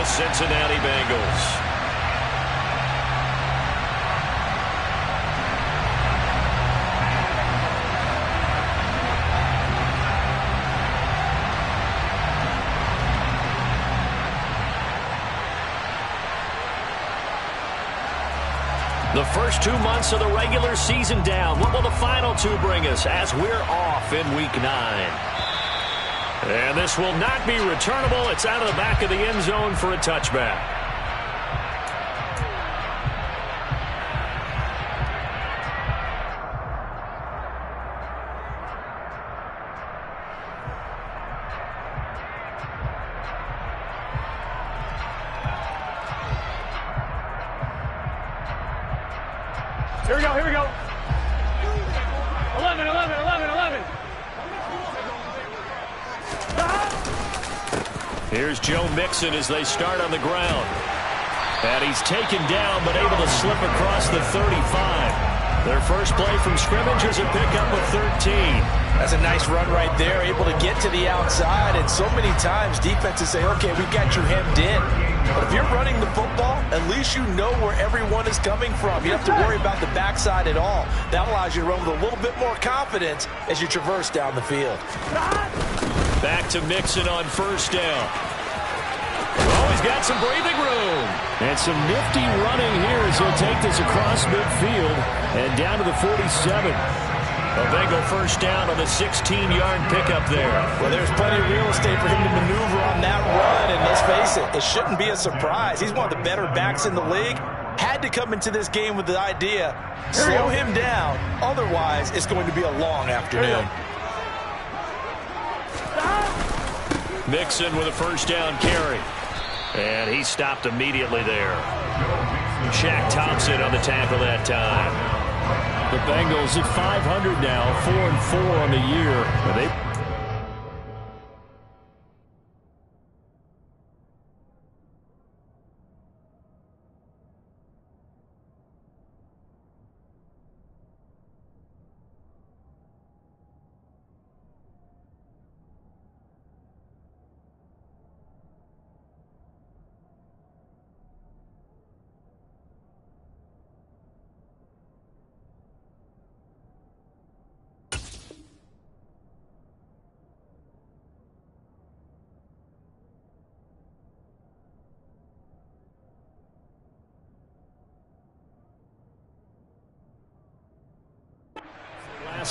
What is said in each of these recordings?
the Cincinnati Bengals. The first 2 months of the regular season down. What will the final 2 bring us as we're off in Week 9? And this will not be returnable. It's out of the back of the end zone for a touchback. Here we go, here we go. 11, 11, 11, 11. Here's Joe Mixon as they start on the ground. And he's taken down, but able to slip across the 35. Their first play from scrimmage is a pickup of 13. That's a nice run right there, able to get to the outside. And so many times defenses say, okay, we've got you hemmed in. But if you're running the football, at least you know where everyone is coming from. You don't have to worry about the backside at all. That allows you to run with a little bit more confidence as you traverse down the field. Back to Mixon on first down. Oh, he's got some breathing room. And some nifty running here as he'll take this across midfield and down to the 47. A Bengal first down on a 16-yard pickup there. Well, there's plenty of real estate for him to maneuver on that run, and let's face it, it shouldn't be a surprise. He's one of the better backs in the league. Had to come into this game with the idea, slow him down, otherwise it's going to be a long afternoon. Mixon with a first down carry. And he stopped immediately there. Shaq Thompson on the tackle that time. The Bengals at 500 now, 4-4 on the year. And they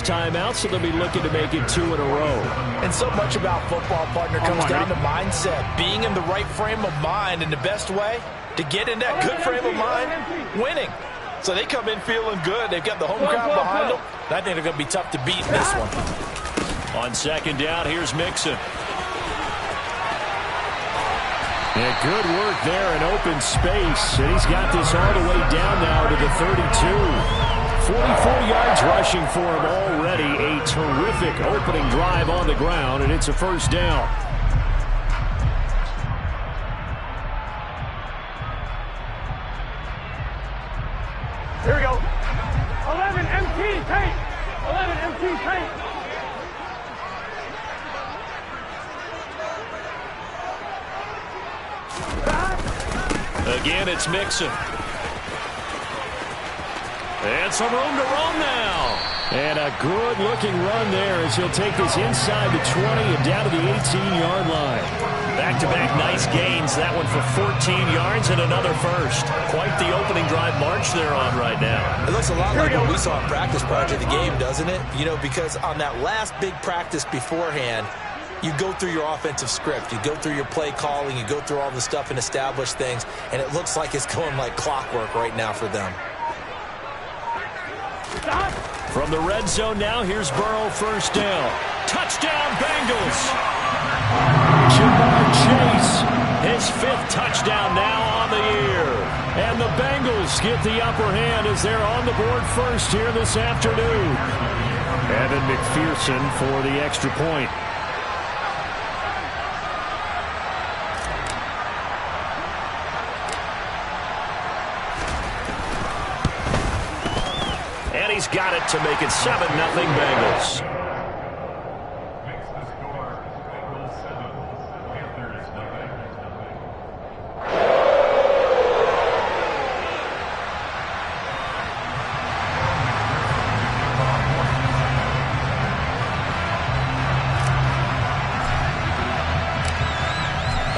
timeout, so they'll be looking to make it 2 in a row. And so much about football, partner, comes down to mindset. Being in the right frame of mind, and the best way to get in that good frame of mind, winning. So they come in feeling good. They've got the home crowd behind them. I think they're going to be tough to beat in this one. On second down, here's Mixon. Yeah, good work there in open space. And he's got this all the way down now to the 32. 44 yards rushing for him already. A terrific opening drive on the ground, and it's a first down. Here we go. 11 empty tape. 11 empty tape. Again, it's Mixon. And some room to run now. And a good-looking run there as he'll take this inside the 20 and down to the 18-yard line. Back-to-back nice gains. That one for 14 yards and another first. Quite the opening drive march they're on right now. It looks a lot like what we saw in practice prior to the game, doesn't it? You know, because on that last big practice beforehand, you go through your offensive script. You go through your play calling. You go through all the stuff and establish things. And it looks like it's going like clockwork right now for them. From the red zone now, here's Burrow, first down. Touchdown, Bengals! Jamar Chase, his 5th touchdown now on the year. And the Bengals get the upper hand as they're on the board first here this afternoon. Evan McPherson for the extra point. He's got it to make it 7-0 Bengals.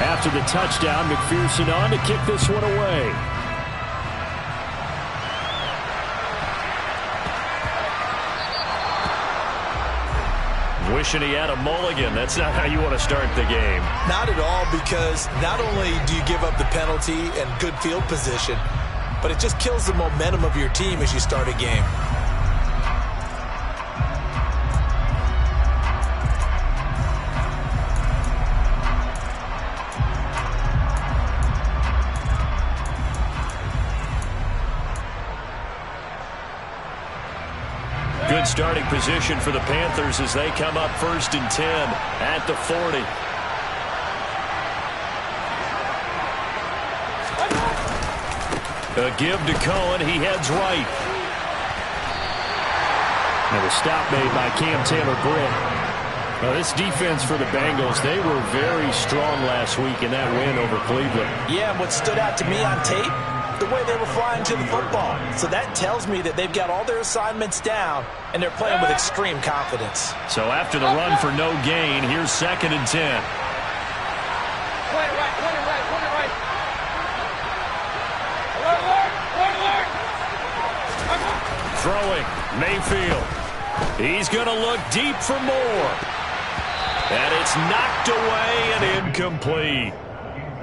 After the touchdown, McPherson on to kick this one away. Wishing he had a mulligan. That's not how you want to start the game. Not at all, because not only do you give up the penalty and good field position, but it just kills the momentum of your team as you start a game. Good starting position for the Panthers as they come up 1st and 10 at the 40. A give to Cohen. He heads right. And a stop made by Cam Taylor-Britt. Now, this defense for the Bengals, they were very strong last week in that win over Cleveland. Yeah, and what stood out to me on tape, the way they were flying to the football. So that tells me that they've got all their assignments down, and they're playing with extreme confidence. So after the run for no gain, here's 2nd and 10. Throwing, Mayfield. He's going to look deep for more. And it's knocked away and incomplete.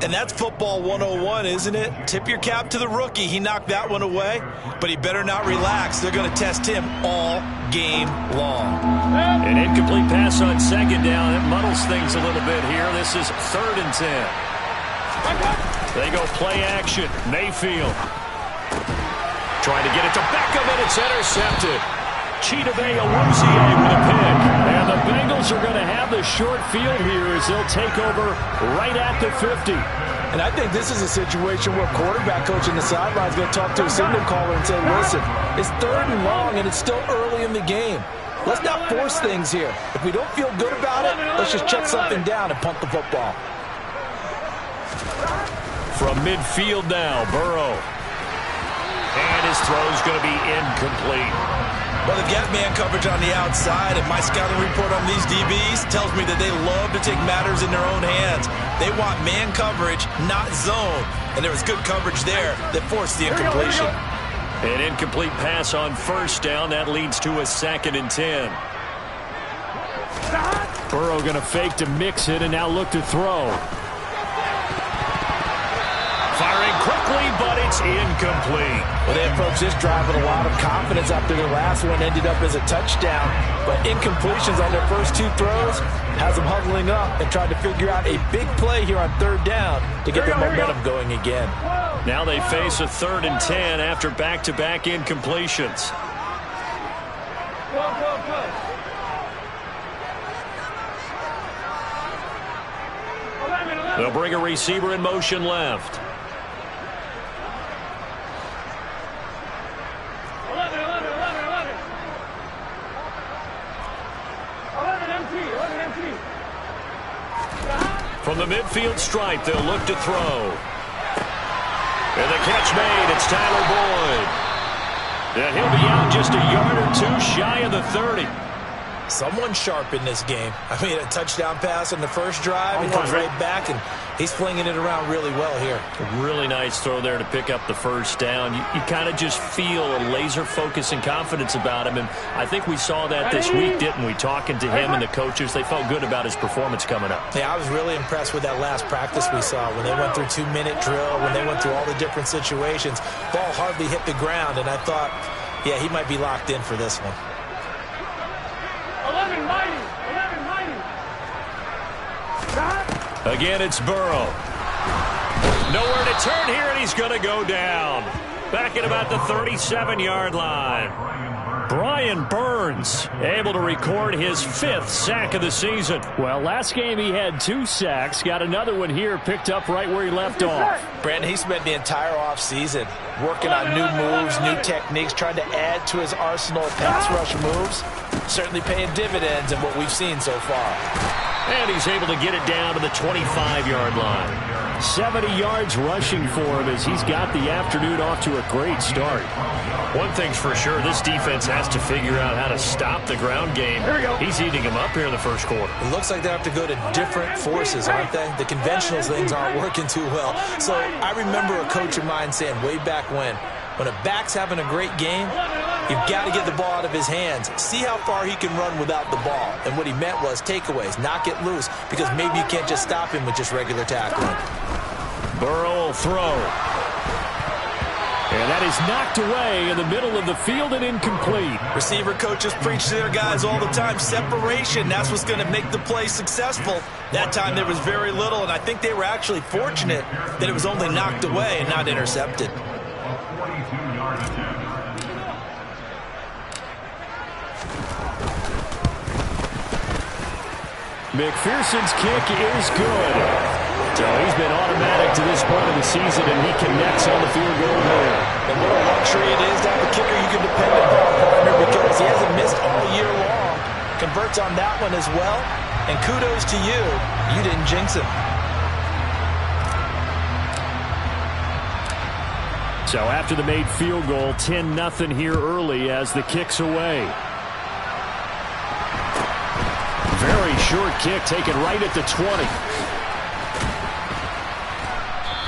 And that's football 101, isn't it? Tip your cap to the rookie. He knocked that one away, but he better not relax. They're going to test him all game long. An incomplete pass on 2nd down. It muddles things a little bit here. This is 3rd and 10. They go play action. Mayfield trying to get it to Beckham, and it's intercepted. Chidobe Awuzie with a pick. And the Bengals are going to have the short field here as they'll take over right at the 50. And I think this is a situation where quarterback coach in the sideline is going to talk to a signal caller and say, listen, it's 3rd and long, and it's still early in the game. Let's not force things here. If we don't feel good about it, let's just check something down and punt the football. From midfield now, Burrow. And his throw's going to be incomplete. Well, they've got man coverage on the outside, and my scouting report on these DBs tells me that they love to take matters in their own hands. They want man coverage, not zone. And there was good coverage there that forced the incompletion. An incomplete pass on 1st down. That leads to a 2nd and 10. Burrow going to fake to mix it and now look to throw. Firing quickly, but it's incomplete. Well, they approached this drive with a lot of confidence after their last one ended up as a touchdown. But incompletions on their first 2 throws has them huddling up and trying to figure out a big play here on 3rd down to get their momentum going again. Now they face a 3rd and 10 after back-to-back incompletions. They'll bring a receiver in motion left. 11 empty. From the midfield stripe, they'll look to throw. And the catch made. It's Tyler Boyd. And he'll be out just a yard or 2 shy of the 30. Someone sharp in this game. I mean, a touchdown pass on the first drive. He comes right back, and he's flinging it around really well here. A really nice throw there to pick up the 1st down. You kind of just feel a laser focus and confidence about him, and I think we saw that this week, didn't we? Talking to him and the coaches, they felt good about his performance coming up. Yeah, I was really impressed with that last practice we saw when they went through 2-minute drill, when they went through all the different situations. Ball hardly hit the ground, and I thought, yeah, he might be locked in for this one. 11 mighty. Again, it's Burrow. Nowhere to turn here, and he's going to go down. Back at about the 37-yard line. Brian Burns able to record his 5th sack of the season. Well, last game he had 2 sacks. Got another one here picked up right where he left off. Brandon, he spent the entire offseason working on new moves, new techniques, trying to add to his arsenal of pass rush moves. Certainly paying dividends in what we've seen so far. And he's able to get it down to the 25-yard line. 70 yards rushing for him as he's got the afternoon off to a great start. One thing's for sure, this defense has to figure out how to stop the ground game. He's eating them up here in the first quarter. It looks like they have to go to different forces, aren't they? The conventional things aren't working too well. So I remember a coach of mine saying way back when a back's having a great game, you've got to get the ball out of his hands. See how far he can run without the ball. And what he meant was takeaways, knock it loose, because maybe you can't just stop him with just regular tackling. Burrow will throw. And that is knocked away in the middle of the field and incomplete. Receiver coaches preach to their guys all the time. Separation, that's what's going to make the play successful. That time there was very little, and I think they were actually fortunate that it was only knocked away and not intercepted. McPherson's kick is good. So he's been automatic to this point of the season, and he connects on the field goal there. And what a luxury it is to have a kicker you can depend upon, partner, because he hasn't missed all year long. Converts on that one as well. And kudos to you. You didn't jinx him. So after the made field goal, 10-0 here early as the kick's away. Very short kick taken right at the 20.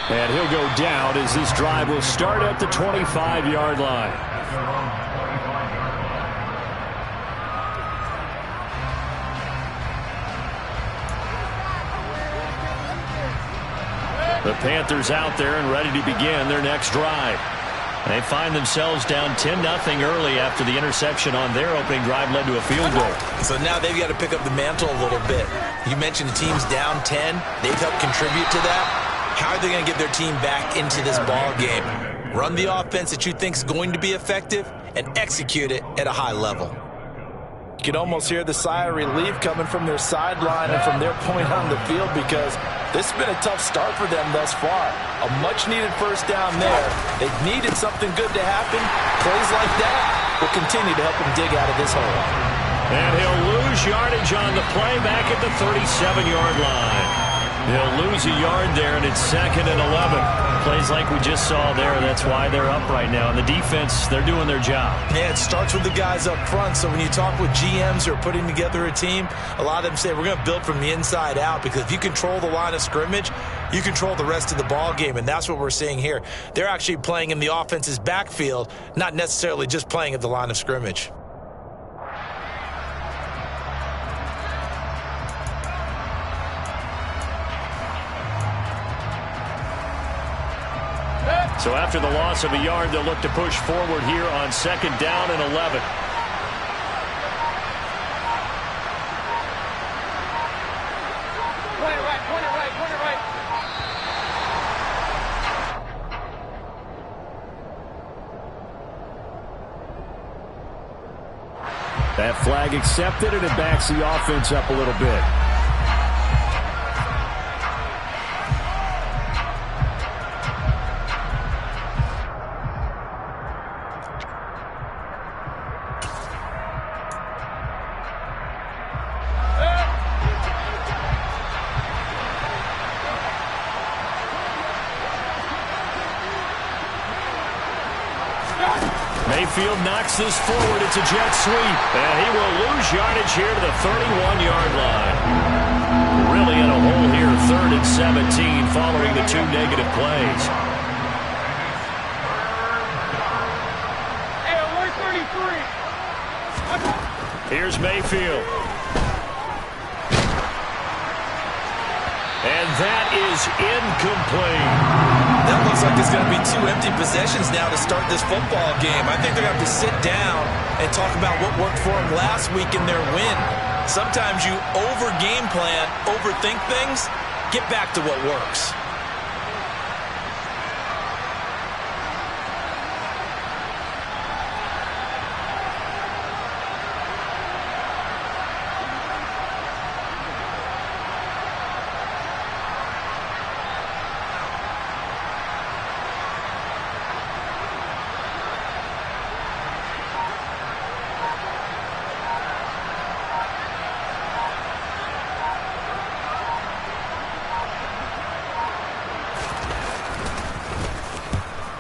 And he'll go down as this drive will start at the 25-yard line. The Panthers out there and ready to begin their next drive. They find themselves down 10-0 early after the interception on their opening drive led to a field goal. So now they've got to pick up the mantle a little bit. You mentioned the team's down 10. They've helped contribute to that. How are they going to get their team back into this ball game? Run the offense that you think is going to be effective and execute it at a high level. You can almost hear the sigh of relief coming from their sideline and from their point on the field, because this has been a tough start for them thus far. A much-needed first down there. They've needed something good to happen. Plays like that will continue to help them dig out of this hole. And he'll lose yardage on the play back at the 37-yard line. He'll lose a yard there, and it's 2nd and 11. Plays like we just saw there. That's why they're up right now. And the defense, they're doing their job. Yeah, it starts with the guys up front. So when you talk with GMs who are putting together a team, a lot of them say we're going to build from the inside out, because if you control the line of scrimmage, you control the rest of the ball game, and that's what we're seeing here. They're actually playing in the offense's backfield, not necessarily just playing at the line of scrimmage. So after the loss of a yard, they'll look to push forward here on 2nd down and 11. Point it right, point it right, point it right. That flag accepted, and it backs the offense up a little bit. Mayfield knocks this forward. It's a jet sweep. And he will lose yardage here to the 31-yard line. Really in a hole here, 3rd and 17 following the 2 negative plays. Hey, alert 33. Here's Mayfield. And that is incomplete. That looks like it's going to be 2 empty possessions now to start this football game. I think they're going to have to sit down and talk about what worked for them last week in their win. Sometimes you over-game plan, overthink things, get back to what works.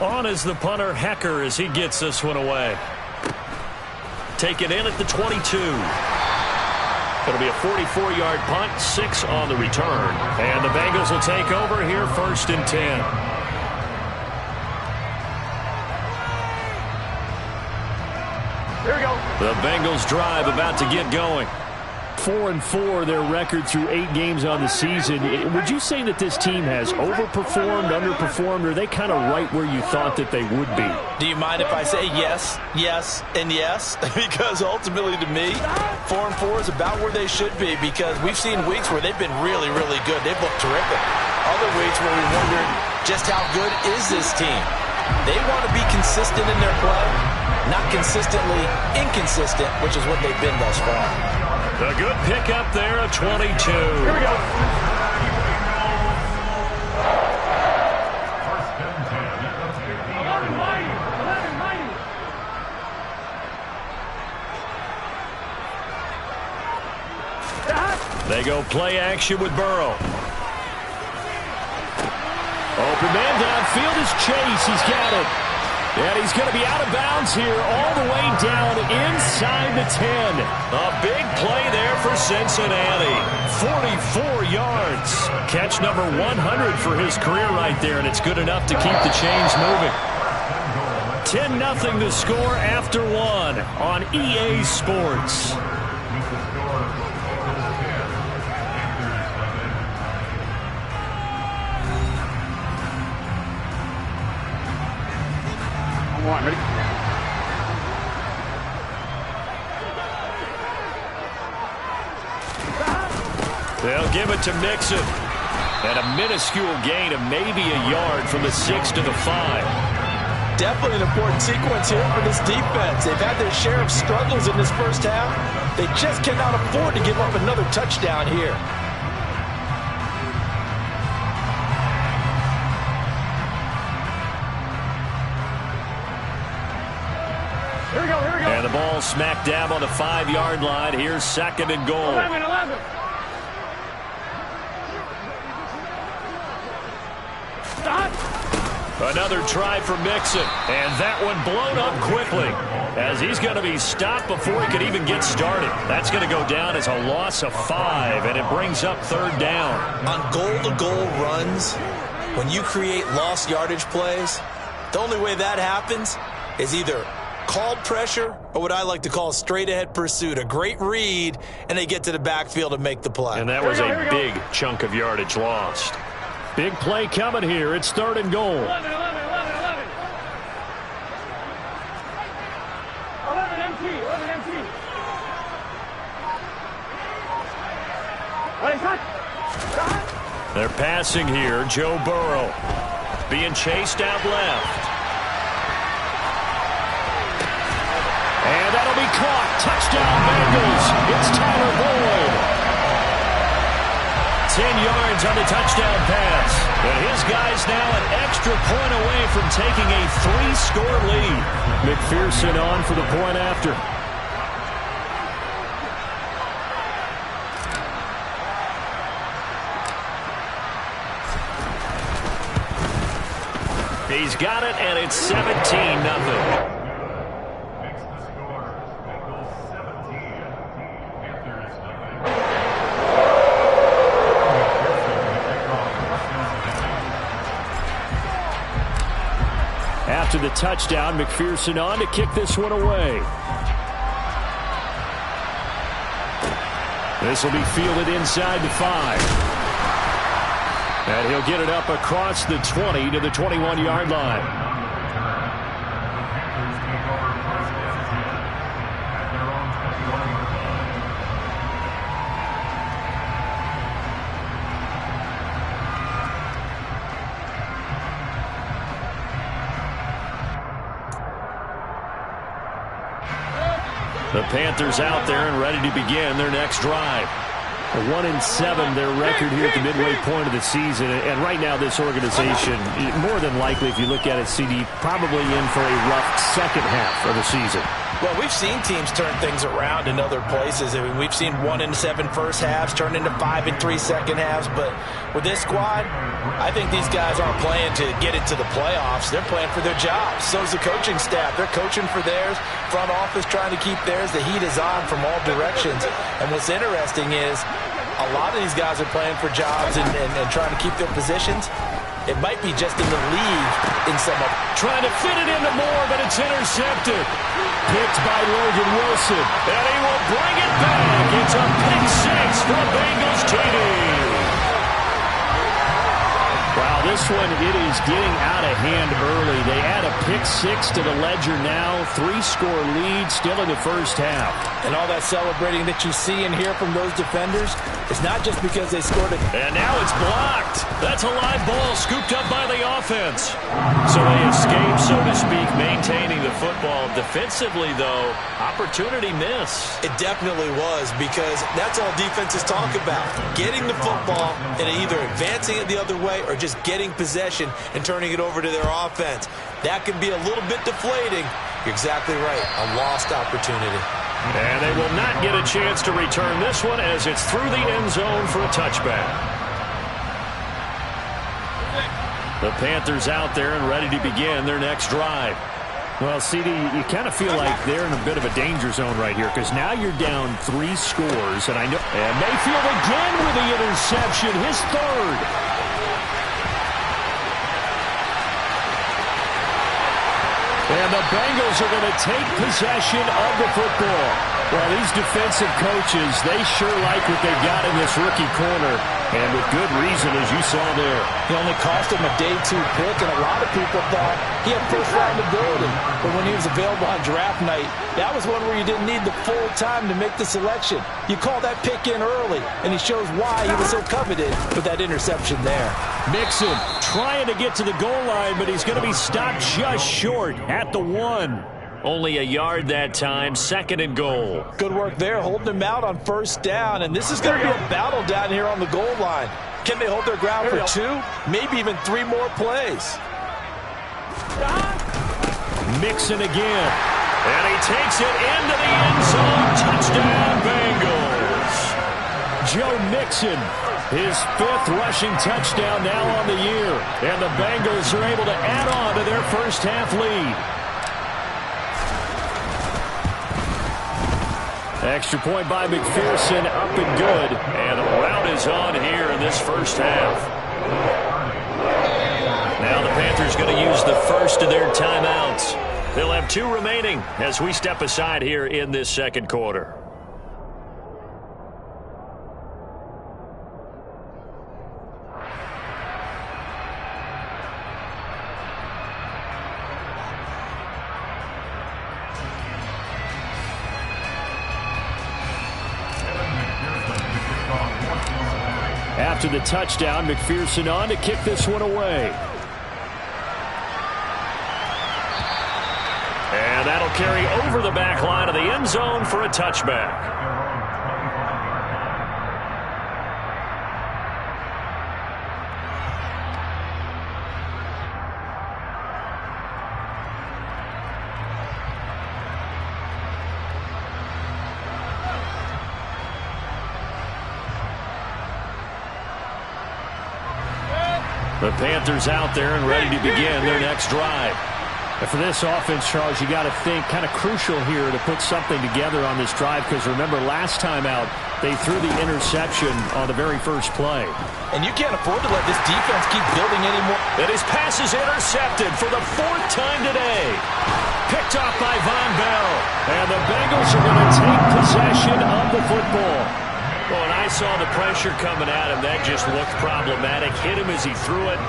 On is the punter, Hecker, as he gets this one away. Take it in at the 22. It'll be a 44-yard punt, 6 on the return. And the Bengals will take over here, 1st and 10. Here we go. The Bengals drive about to get going. 4-4 their record through 8 games on the season. Would you say that this team has overperformed, underperformed, or are they kind of right where you thought that they would be? Do you mind if I say yes, yes, and yes? Because ultimately to me, 4-4 is about where they should be, because we've seen weeks where they've been really, really good. They've looked terrific. Other weeks where we wondered just how good is this team. They want to be consistent in their play, not consistently inconsistent, which is what they've been thus far. A good pickup there, a 22. Here we go. They go play action with Burrow. Open man downfield is Chase. He's got it. And he's going to be out of bounds here all the way down inside the 10. A big play there for Cincinnati. 44 yards. Catch number 100 for his career right there, and it's good enough to keep the chains moving. 10-0 the score after 1 on EA Sports. One, ready? They'll give it to Mixon. And a minuscule gain of maybe a yard from the 6 to the 5. Definitely an important sequence here for this defense. They've had their share of struggles in this first half. They just cannot afford to give up another touchdown here. Here we go, here we go. And the ball smack dab on the 5-yard line. Here's 2nd and goal. 11. Stop. Another try for Mixon. And that one blown up quickly, as he's going to be stopped before he can even get started. That's going to go down as a loss of 5, and it brings up 3rd down. On goal-to-goal runs, when you create lost yardage plays, the only way that happens is either called pressure or what I like to call straight-ahead pursuit. A great read, and they get to the backfield and make the play. And that was a big chunk of yardage lost. Big play coming here. It's 3rd and goal. 11 MT. They're passing here. Joe Burrow being chased out left. And that'll be caught. Touchdown Bengals. It's Tyler Boyd. 10 yards on the touchdown pass. And his guy's now an extra point away from taking a 3-score lead. McPherson on for the point after. He's got it, and it's 17-0. After the touchdown, McPherson on to kick this one away. This will be fielded inside the 5. And he'll get it up across the 20 to the 21-yard line. The Panthers out there and ready to begin their next drive. 1-7, their record here at the midway point of the season. And right now, this organization, more than likely, if you look at it, CD, probably in for a rough second half of the season. Well, we've seen teams turn things around in other places. I mean, we've seen 1-7 first halves turn into 5-3 second halves. But with this squad, I think these guys aren't playing to get into the playoffs. They're playing for their jobs. So is the coaching staff. They're coaching for theirs. Front office trying to keep theirs. The heat is on from all directions. And what's interesting is a lot of these guys are playing for jobs and trying to keep their positions. It might be just in the league in some of them. Trying to fit it into Moore, but it's intercepted. Picked by Logan Wilson. And he will bring it back. It's a pick six for the Bengals TD. Wow, this one, it is getting out of hand early. They add a pick six to the ledger now. 3-score lead still in the first half. And all that celebrating that you see and hear from those defenders, it's not just because they scored it. And now it's blocked. That's a live ball scooped up by the offense. So they escape, so to speak, maintaining the football. Defensively, though, opportunity miss. It definitely was, because that's all defenses talk about. Getting the football and either advancing it the other way or just getting possession and turning it over to their offense. That can be a little bit deflating. You're exactly right. A lost opportunity. And they will not get a chance to return this one as it's through the end zone for a touchback. The Panthers out there and ready to begin their next drive. Well, CD, you kind of feel like they're in a bit of a danger zone right here, because now you're down 3 scores, and Mayfield again with the interception, his third. And the Bengals are going to take possession of the football. Well, these defensive coaches, they sure like what they've got in this rookie corner. And with good reason, as you saw there. He only cost him a day 2 pick, and a lot of people thought he had first-round ability. But when he was available on draft night, that was one where you didn't need the full time to make the selection. You call that pick in early, and he shows why he was so coveted with that interception there. Mixon trying to get to the goal line, but he's going to be stopped just short at the 1. Only a yard that time, 2nd and goal. Good work there, holding him out on first down. And this is going to be a battle down here on the goal line. Can they hold their ground for 2, maybe even 3 more plays? Mixon again. And he takes it into the end zone. Touchdown, Bengals. Joe Mixon, his 5th rushing touchdown now on the year. And the Bengals are able to add on to their first half lead. Extra point by McPherson, up and good. And the rout is on here in this first half. Now the Panthers going to use the first of their timeouts. They'll have 2 remaining as we step aside here in this second quarter. After the touchdown, McPherson on to kick this one away. And that'll carry over the back line of the end zone for a touchback. The Panthers out there and ready to begin their next drive. And for this offense, Charles, you got to think kind of crucial here to put something together on this drive, because remember last time out they threw the interception on the very first play. And you can't afford to let this defense keep building anymore. And his pass is intercepted for the 4th time today. Picked off by Von Bell. And the Bengals are going to take possession of the football. Well, when I saw the pressure coming at him, that just looked problematic. Hit him as he threw it,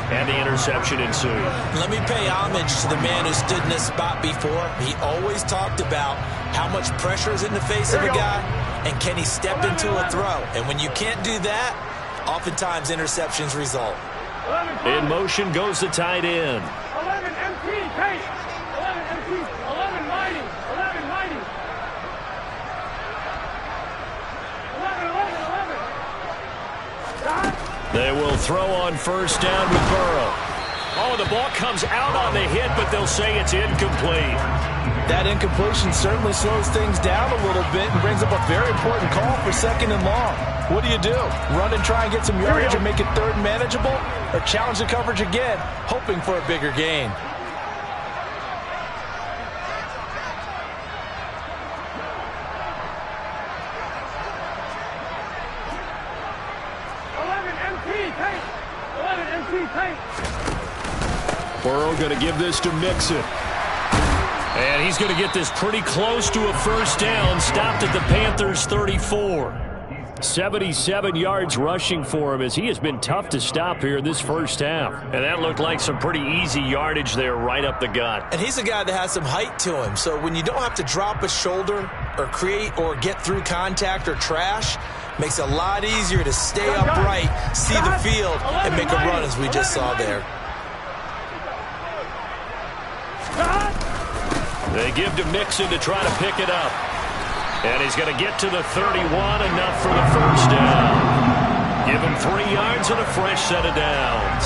and the interception ensued. Let me pay homage to the man who stood in this spot before. He always talked about how much pressure is in the face of a guy, and can he step into a throw. And when you can't do that, oftentimes interceptions result. In motion goes the tight end. 11 MT, Pate. 11 MT, 11 Mighty, 11 Mighty. 11, 11, 11. They will throw on first down with Burrow. Oh, the ball comes out on the hit, but they'll say it's incomplete. That incompletion certainly slows things down a little bit and brings up a very important call for second and long. What do? Run and try and get some yardage and make it third and manageable? Or challenge the coverage again, hoping for a bigger gain? Burrow going to give this to Mixon. And he's going to get this pretty close to a first down. Stopped at the Panthers' 34. 77 yards rushing for him as he has been tough to stop here in this first half. And that looked like some pretty easy yardage there right up the gut. And he's a guy that has some height to him. So when you don't have to drop a shoulder or create or get through contact or trash, makes it a lot easier to stay upright, see the field, and make a run as we just saw there. They give to Mixon to try to pick it up. And he's going to get to the 31, enough for the first down. Give him 3 yards and a fresh set of downs.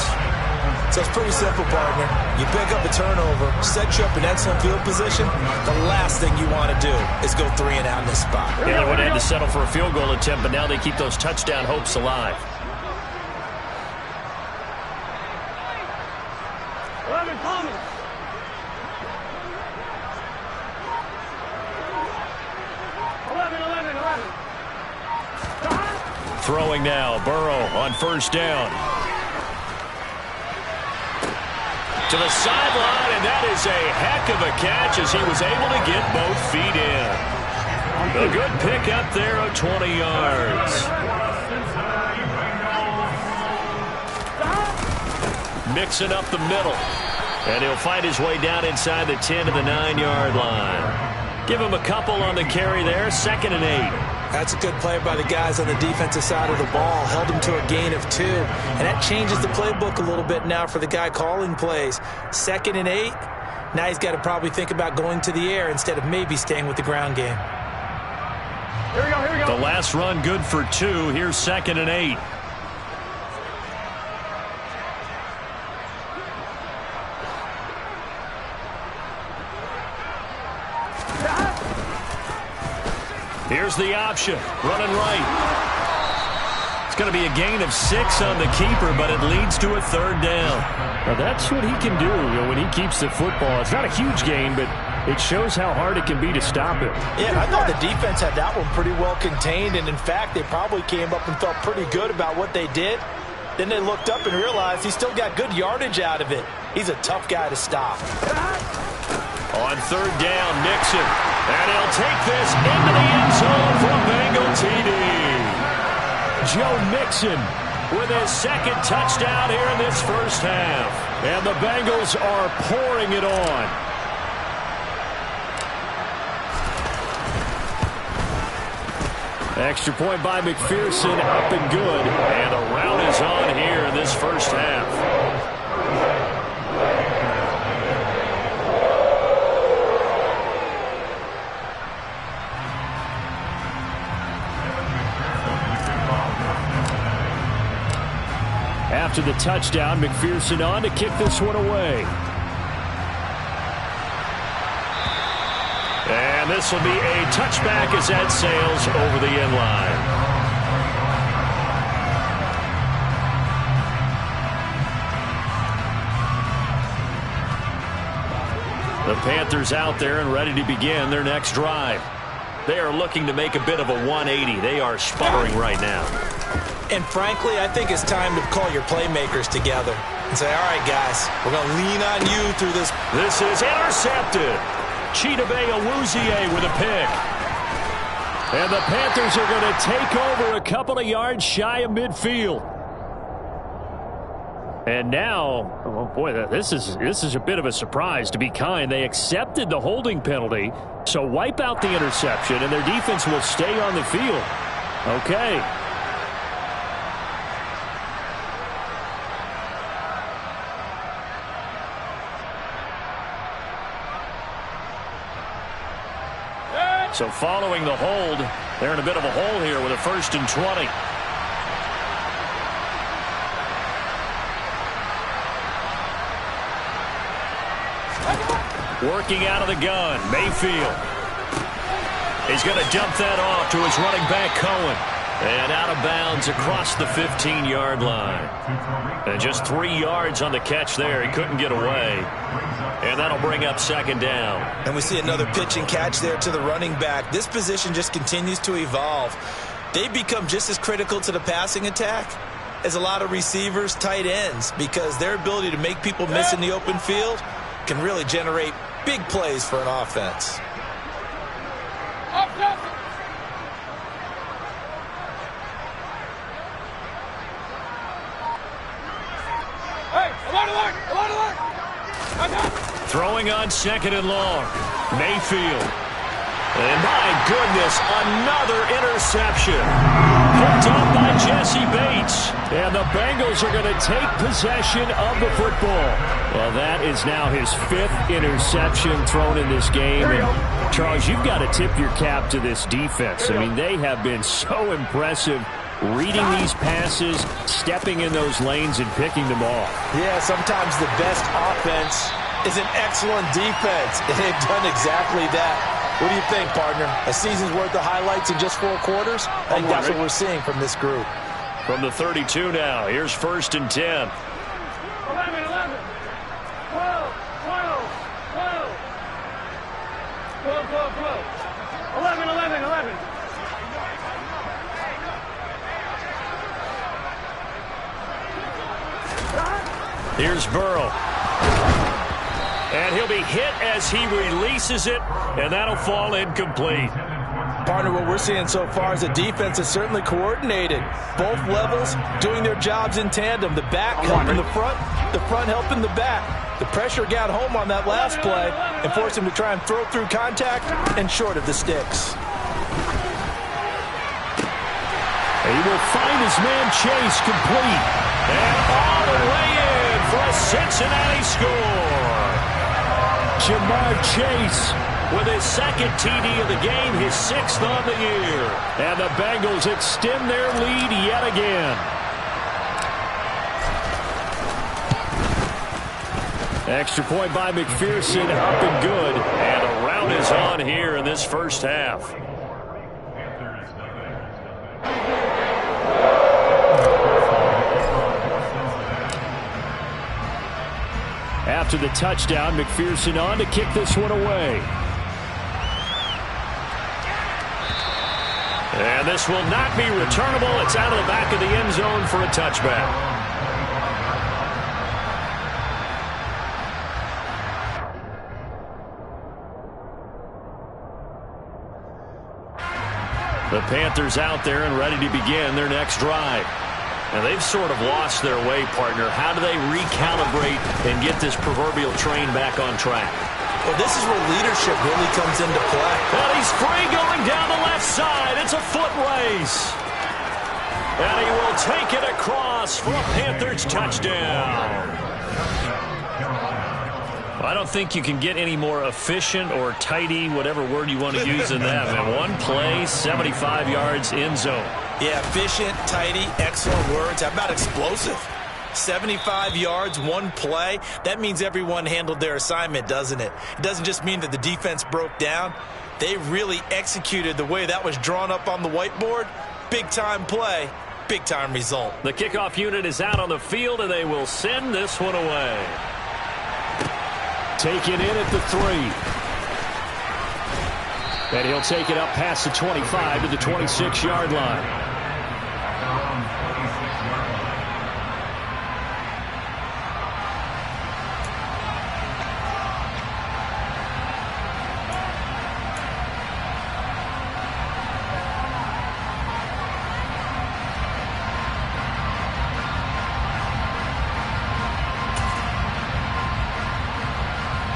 So it's pretty simple, partner. You pick up a turnover, set you up in excellent field position. The last thing you want to do is go 3 and out in this spot. Yeah, they would have had to settle for a field goal attempt, but now they keep those touchdown hopes alive. 11 coming. Throwing now, Burrow on first down. To the sideline, and that is a heck of a catch as he was able to get both feet in. A good pick up there of 20 yards. Mixing up the middle. And he'll find his way down inside the 10 to the 9-yard line. Give him a couple on the carry there, 2nd and 8. That's a good play by the guys on the defensive side of the ball. Held him to a gain of 2. And that changes the playbook a little bit now for the guy calling plays. 2nd and 8. Now he's got to probably think about going to the air instead of maybe staying with the ground game. Here we go, here we go. The last run good for 2. Here's 2nd and 8. Here's the option, running right. It's going to be a gain of 6 on the keeper, but it leads to a 3rd down. Now that's what he can do, when he keeps the football. It's not a huge gain, but it shows how hard it can be to stop it. Yeah, I thought the defense had that one pretty well contained, and in fact, they probably came up and felt pretty good about what they did. Then they looked up and realized he still got good yardage out of it. He's a tough guy to stop. On 3rd down, Mixon. And he'll take this into the end zone for a Bengal TD. Joe Mixon with his 2nd touchdown here in this first half. And the Bengals are pouring it on. Extra point by McPherson, up and good. And the rout is on here in this first half. After the touchdown, McPherson on to kick this one away. And this will be a touchback as that sails over the end line. The Panthers out there and ready to begin their next drive. They are looking to make a bit of a 180. They are sputtering right now. And frankly, I think it's time to call your playmakers together and say, all right, guys, we're going to lean on you through this. This is intercepted. Chidobe Awuzie with a pick. And the Panthers are going to take over a couple of yards shy of midfield. And now, oh boy, this is a bit of a surprise, to be kind. They accepted the holding penalty, so wipe out the interception, and their defense will stay on the field. Okay. So following the hold, they're in a bit of a hole here with a 1st and 20. Working out of the gun, Mayfield. He's going to dump that off to his running back, Cohen. And out of bounds across the 15-yard line. And just 3 yards on the catch there. He couldn't get away. And that'll bring up second down. And we see another pitch and catch there to the running back. This position just continues to evolve. They become just as critical to the passing attack as a lot of receivers, tight ends, because their ability to make people miss in the open field can really generate big plays for an offense. Throwing on second and long. Mayfield. And my goodness, another interception. Picked up by Jesse Bates. And the Bengals are going to take possession of the football. Well, that is now his 5th interception thrown in this game. And Charles, you've got to tip your cap to this defense. I mean, they have been so impressive reading these passes, stepping in those lanes, and picking them off. Yeah, sometimes the best offense is an excellent defense, and they've done exactly that. What do you think, partner? A season's worth of highlights in just 4 quarters? I think that's what we're seeing from this group. From the 32 now, here's 1st and 10. 11, 11. 12, 12, 12. 12, 12, 12. 11, 11, 11. Here's Burrow. And he'll be hit as he releases it, and that'll fall incomplete. Partner, what we're seeing so far is the defense is certainly coordinated. Both levels doing their jobs in tandem. The back helping the front helping the back. The pressure got home on that last play and forced him to try and throw through contact and short of the sticks. He will find his man Chase complete. And all the way in for a Cincinnati score. Jamar Chase with his 2nd TD of the game, his 6th on the year. And the Bengals extend their lead yet again. Extra point by McPherson, up and good. And a rout is on here in this first half. After the touchdown, McPherson on to kick this one away. And this will not be returnable. It's out of the back of the end zone for a touchback. The Panthers out there and ready to begin their next drive. And they've sort of lost their way, partner. How do they recalibrate and get this proverbial train back on track? Well, this is where leadership really comes into play. And he's free going down the left side. It's a foot race. And he will take it across for a Panthers touchdown. I don't think you can get any more efficient or tidy, whatever word you want to use in that. Man, one play, 75 yards, end zone. Yeah, efficient, tidy, excellent words. How about explosive? 75 yards, one play. That means everyone handled their assignment, doesn't it? It doesn't just mean that the defense broke down. They really executed the way that was drawn up on the whiteboard. Big-time play, big-time result. The kickoff unit is out on the field, and they will send this one away. Taken in at the 3. And he'll take it up past the 25 to the 26-yard line.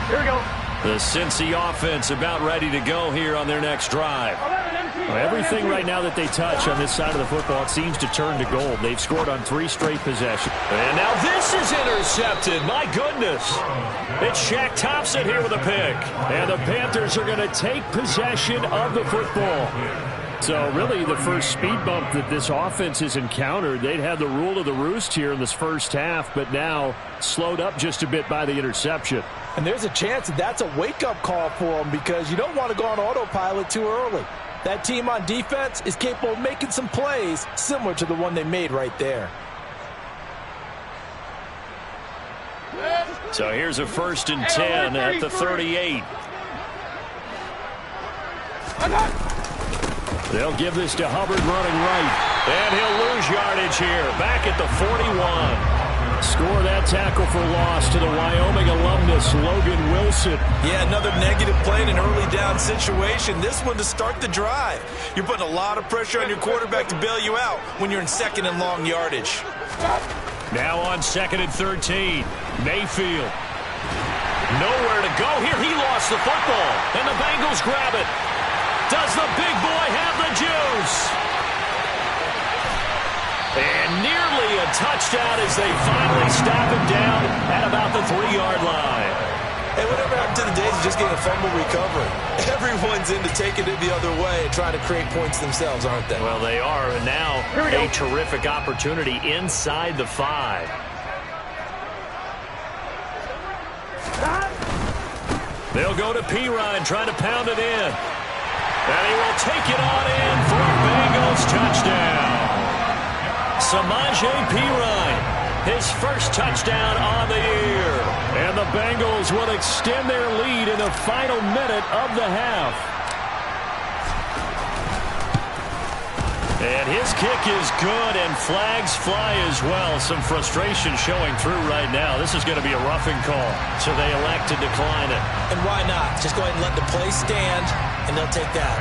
Here we go. The Cincy offense about ready to go here on their next drive. Everything right now that they touch on this side of the football, it seems to turn to gold. They've scored on 3 straight possessions. And now this is intercepted. My goodness. It's Shaq Thompson here with a pick. And the Panthers are going to take possession of the football. So really the first speed bump that this offense has encountered, they'd had the rule of the roost here in this first half, but now slowed up just a bit by the interception. And there's a chance that that's a wake-up call for them because you don't want to go on autopilot too early. That team on defense is capable of making some plays similar to the one they made right there. So here's a 1st and 10 at the 38. They'll give this to Hubbard running right. And he'll lose yardage here. Back at the 41. Score that tackle for loss to the Wyoming alumnus, Logan Wilson. Yeah, another negative play in an early down situation. This one to start the drive. You're putting a lot of pressure on your quarterback to bail you out when you're in 2nd and long yardage. Now on 2nd and 13. Mayfield. Nowhere to go here. He lost the football. And the Bengals grab it. Does the big boy have the juice? And nearly a touchdown as they finally stop him down at about the 3-yard line. Hey, whatever happened to the days of just getting a fumble recovery? Everyone's into taking it the other way and trying to create points themselves, aren't they? Well, they are, and now a terrific opportunity inside the 5. They'll go to Pirine, trying to pound it in. And he will take it on in for a Bengals touchdown. Samaje Pirine, his first touchdown on the year. And the Bengals will extend their lead in the final minute of the half. And his kick is good, and flags fly as well. Some frustration showing through right now. This is going to be a roughing call, so they elect to decline it. And why not? Just go ahead and let the play stand, and they'll take that.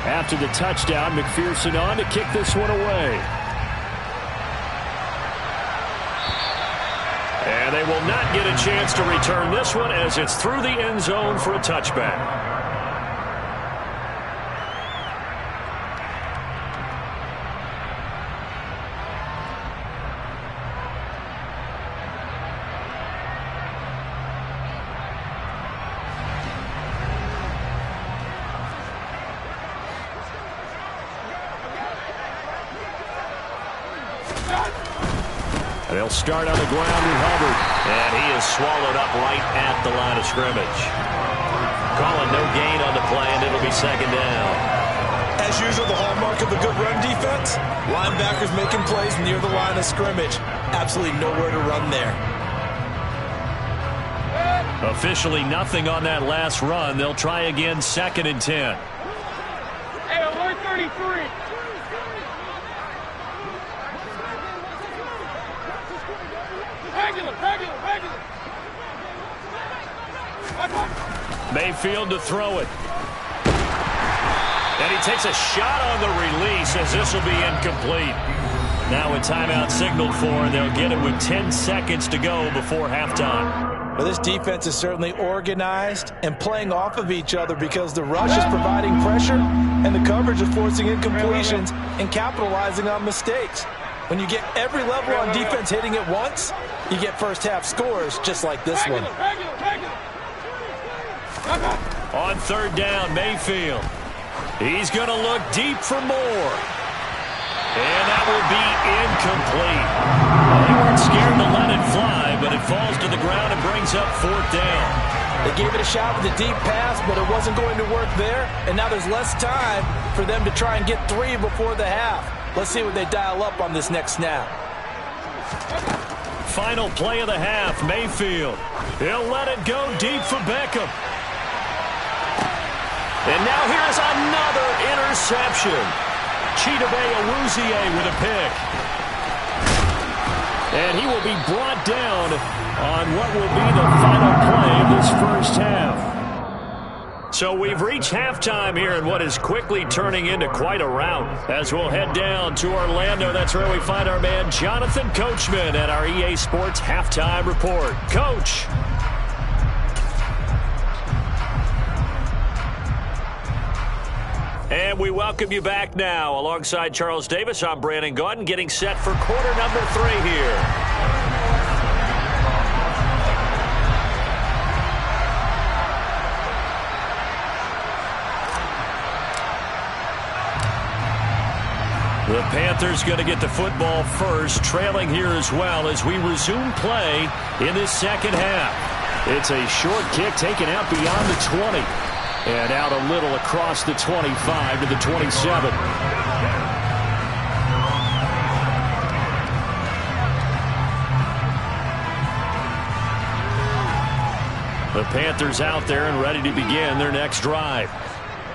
After the touchdown, McPherson on to kick this one away. And they will not get a chance to return this one as it's through the end zone for a touchback. They'll start on the ground with Hubbard. And he is swallowed up right at the line of scrimmage. Calling no gain on the play, and it'll be 2nd down. As usual, the hallmark of a good run defense, linebackers making plays near the line of scrimmage. Absolutely nowhere to run there. Officially nothing on that last run. They'll try again 2nd and 10. Hey, alert 33. Mayfield to throw it. And he takes a shot on the release as this will be incomplete. Now a timeout signaled for, and they'll get it with 10 seconds to go before halftime. Well, this defense is certainly organized and playing off of each other because the rush is providing pressure and the coverage is forcing incompletions and capitalizing on mistakes. When you get every level on defense hitting at once, you get first half scores just like this one. On 3rd down, Mayfield. He's going to look deep for more. And that will be incomplete. Well, they weren't scared to let it fly, but it falls to the ground and brings up 4th down. They gave it a shot with a deep pass, but it wasn't going to work there. And now there's less time for them to try and get 3 before the half. Let's see what they dial up on this next snap. Final play of the half, Mayfield. He'll let it go deep for Beckham. And now here's another interception. Chidobe Awuzie with a pick. And he will be brought down on what will be the final play of this first half. So we've reached halftime here in what is quickly turning into quite a rout as we'll head down to Orlando. That's where we find our man Jonathan Coachman at our EA Sports Halftime Report. Coach. And we welcome you back now. Alongside Charles Davis, I'm Brandon Gaudin, getting set for quarter number 3 here. The Panthers going to get the football first, trailing here as well as we resume play in this second half. It's a short kick taken out beyond the 20 and out a little across the 25 to the 27. The Panthers out there and ready to begin their next drive.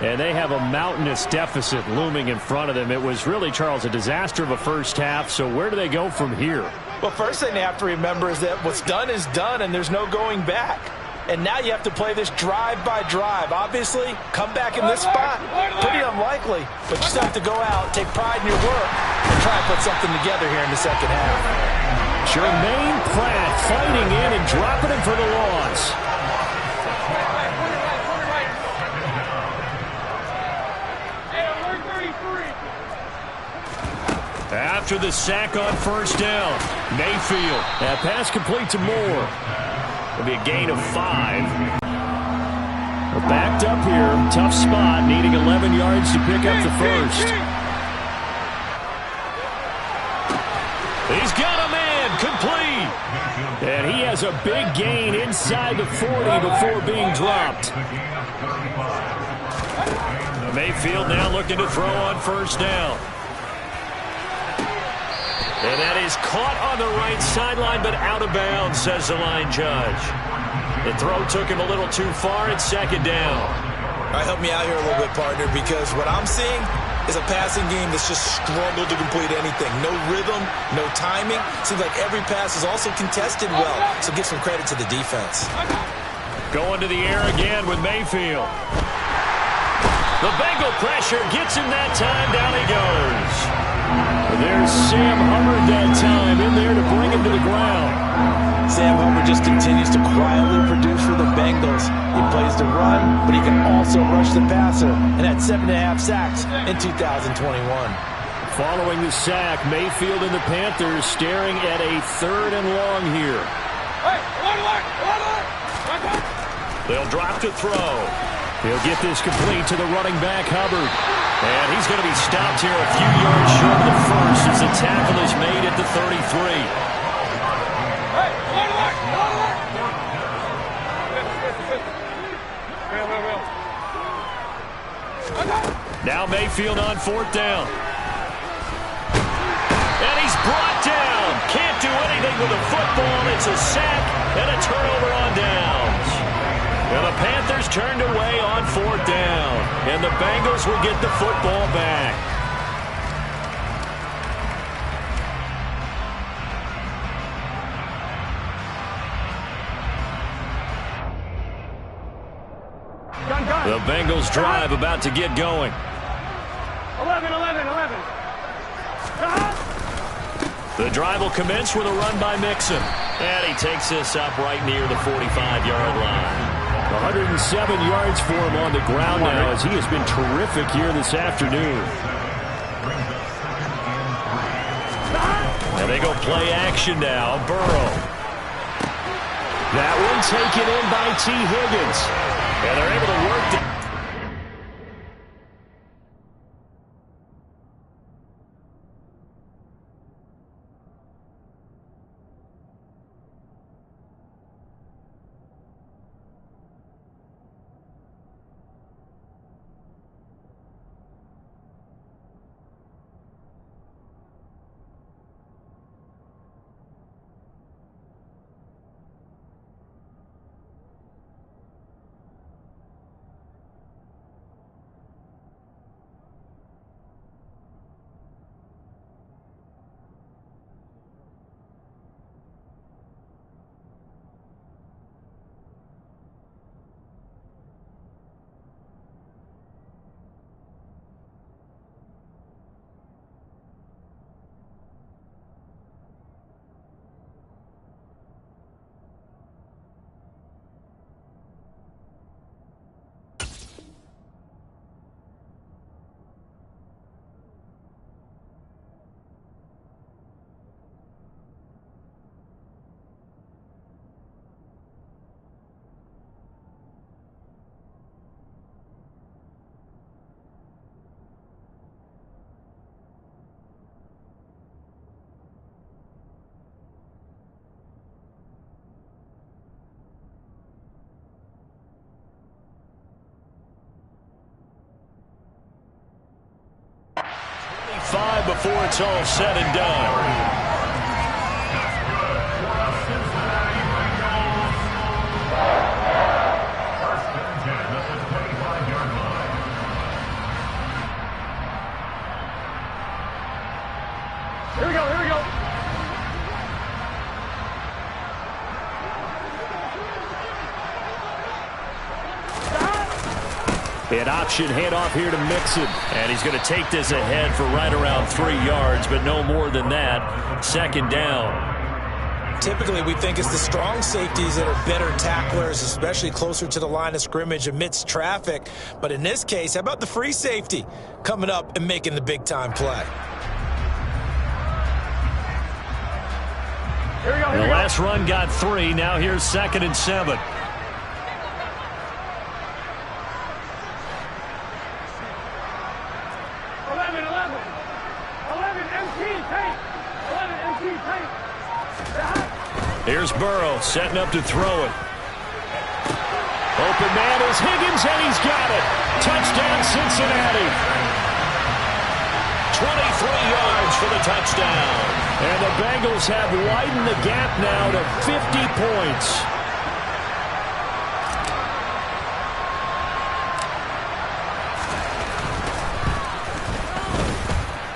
And they have a mountainous deficit looming in front of them. It was really, Charles, a disaster of a first half. So where do they go from here? Well, first thing they have to remember is that what's done is done, and there's no going back. And now you have to play this drive by drive. Obviously, come back in this spot, pretty unlikely. But you still have to go out, take pride in your work, and try and put something together here in the second half. Jermaine Pratt fighting in and dropping him for the loss. After the sack on first down, Mayfield. That pass complete to Moore. It'll be a gain of 5. We're backed up here. Tough spot, needing 11 yards to pick up the first. He's got a man, complete. And he has a big gain inside the 40 before being dropped. Mayfield now looking to throw on first down. And that is caught on the right sideline, but out of bounds, says the line judge. The throw took him a little too far. It's second down. All right, help me out here a little bit, partner, because what I'm seeing is a passing game that's just struggled to complete anything. No rhythm, no timing. Seems like every pass is also contested well, so give some credit to the defense. Going to the air again with Mayfield. The Bengal pressure gets him that time. Down he goes. There's Sam Hubbard that time in there to bring him to the ground. Sam Hubbard just continues to quietly produce for the Bengals. He plays the run, but he can also rush the passer, and had 7.5 sacks in 2021. Following the sack, Mayfield and the Panthers staring at a 3rd and long here. They'll drop to throw. He'll get this complete to the running back, Hubbard. And he's going to be stopped here a few yards short of the first as the tackle is made at the 33. Now Mayfield on 4th down. And he's brought down. Can't do anything with the football. It's a sack and a turnover on downs. And the Panthers turned away on 4th down. And the Bengals will get the football back. The Bengals drive about to get going. 11. The drive will commence with a run by Mixon. And he takes this up right near the 45-yard line. 107 yards for him on the ground now as he has been terrific here this afternoon. And they go play action now. Burrow. That one taken in by T. Higgins. And they're able to work the drive before it's all said and done. Here we go, here we go. An option handoff here to Mixon. And he's going to take this ahead for right around 3 yards, but no more than that. Second down. Typically, we think it's the strong safeties that are better tacklers, especially closer to the line of scrimmage amidst traffic. But in this case, how about the free safety coming up and making the big-time play? Here we go, here The we go. last run got 3. Now here's 2nd and 7. Here's Burrow setting up to throw it. Open man is Higgins, and he's got it. Touchdown, Cincinnati. 23 yards for the touchdown. And the Bengals have widened the gap now to 50 points.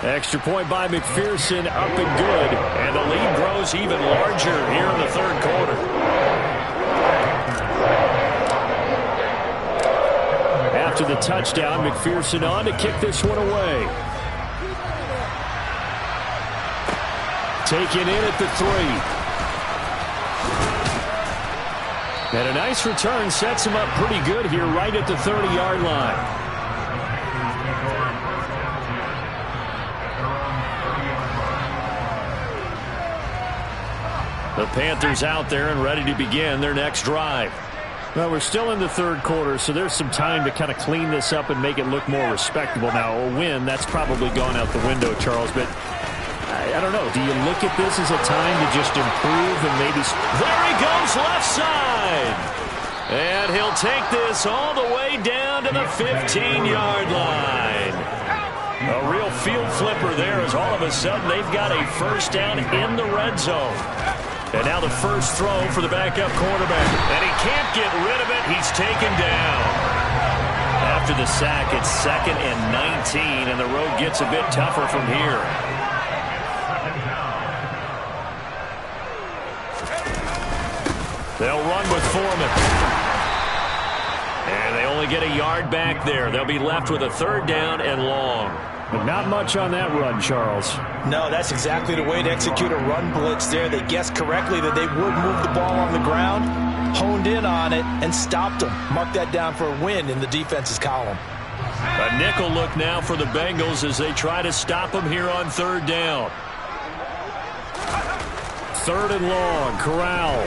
Extra point by McPherson, up and good. And the lead grows even larger here in the third quarter. After the touchdown, McPherson on to kick this one away. Taken in at the 3. And a nice return sets him up pretty good here right at the 30-yard line. The Panthers out there and ready to begin their next drive. Well, we're still in the third quarter, so there's some time to kind of clean this up and make it look more respectable. Now, a win, that's probably gone out the window, Charles, but I don't know. Do you look at this as a time to just improve and maybe... There he goes, left side! And he'll take this all the way down to the 15-yard line. A real field flipper there as all of a sudden they've got a first down in the red zone. And now the first throw for the backup quarterback. And he can't get rid of it. He's taken down. After the sack, it's 2nd and 19, and the road gets a bit tougher from here. They'll run with Foreman. And they only get a yard back there. They'll be left with a 3rd down and long. But not much on that run, Charles. No, that's exactly the way to execute a run blitz there. They guessed correctly that they would move the ball on the ground, honed in on it, and stopped them. Mark that down for a win in the defense's column. A nickel look now for the Bengals as they try to stop them here on 3rd down. 3rd and long, Corral.